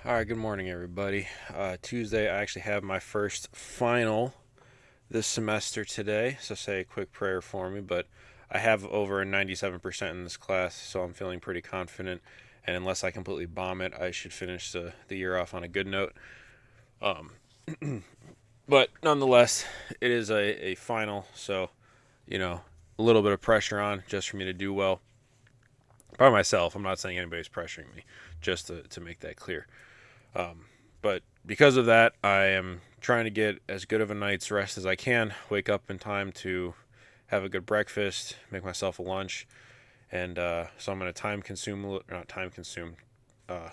All right, good morning, everybody. Tuesday, I actually have my first final this semester today, so say a quick prayer for me. But I have over 97% in this class, so I'm feeling pretty confident. And unless I completely bomb it, I should finish the year off on a good note. Um, but nonetheless, it is a final, so you know, a little bit of pressure on just for me to do well by myself. I'm not saying anybody's pressuring me, just to make that clear. Um, but because of that, I am trying to get as good of a night's rest as I can, wake up in time to have a good breakfast, make myself a lunch, and so I'm going to not time consume, uh,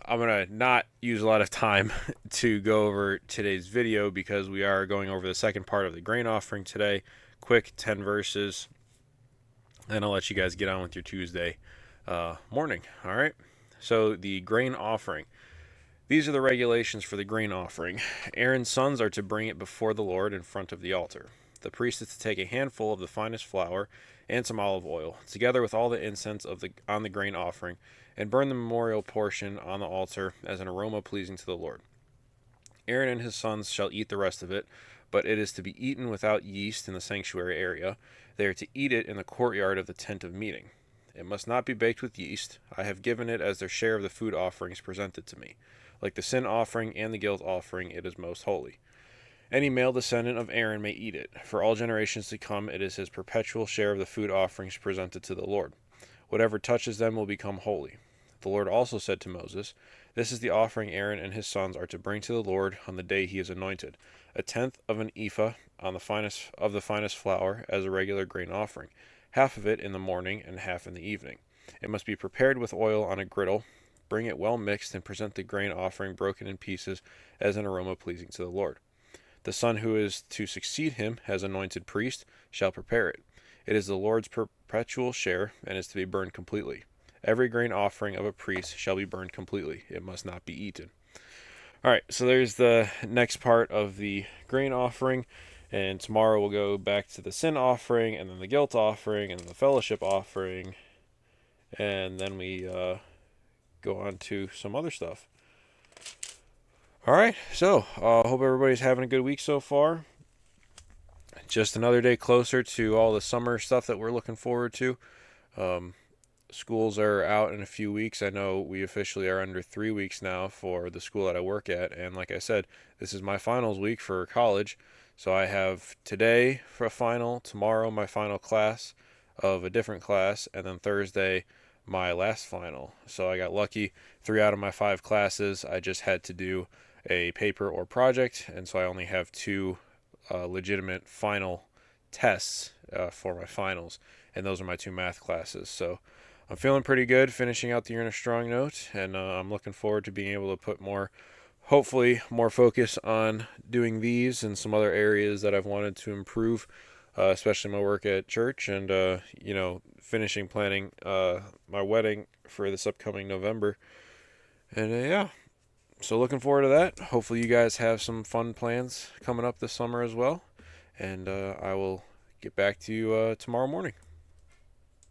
I'm going to not use a lot of time to go over today's video because we are going over the second part of the grain offering today. Quick 10 verses, and I'll let you guys get on with your Tuesday morning. All right. So, the grain offering. These are the regulations for the grain offering. Aaron's sons are to bring it before the Lord in front of the altar. The priest is to take a handful of the finest flour and some olive oil, together with all the incense on the grain offering, and burn the memorial portion on the altar as an aroma pleasing to the Lord. Aaron and his sons shall eat the rest of it, but it is to be eaten without yeast in the sanctuary area. They are to eat it in the courtyard of the tent of meeting. It must not be baked with yeast. I have given it as their share of the food offerings presented to me. Like the sin offering and the guilt offering, it is most holy. Any male descendant of Aaron may eat it. For all generations to come, it is his perpetual share of the food offerings presented to the Lord. Whatever touches them will become holy. The Lord also said to Moses, "This is the offering Aaron and his sons are to bring to the Lord on the day he is anointed: a tenth of an ephah on the finest flour as a regular grain offering, half of it in the morning and half in the evening. It must be prepared with oil on a griddle. Bring it well mixed and present the grain offering broken in pieces as an aroma pleasing to the Lord. The son who is to succeed him as anointed priest shall prepare it. It is the Lord's perpetual share and is to be burned completely. Every grain offering of a priest shall be burned completely. It must not be eaten." All right, so there's the next part of the grain offering. And tomorrow we'll go back to the sin offering, and then the guilt offering, and then the fellowship offering. And then we go on to some other stuff. All right, so hope everybody's having a good week so far. Just another day closer to all the summer stuff that we're looking forward to. Um, Schools are out in a few weeks. I know we officially are under 3 weeks now for the school that I work at. And like I said, this is my finals week for college. So I have today for a final, tomorrow my final class of a different class, and then Thursday my last final. So I got lucky. 3 out of my 5 classes, I just had to do a paper or project. And so I only have two legitimate final tests for my finals. And those are my 2 math classes. So I'm feeling pretty good finishing out the year on a strong note, and I'm looking forward to being able to put hopefully, more focus on doing these and some other areas that I've wanted to improve, especially my work at church and, finishing planning my wedding for this upcoming November. And yeah, so looking forward to that. Hopefully, you guys have some fun plans coming up this summer as well, and I will get back to you tomorrow morning.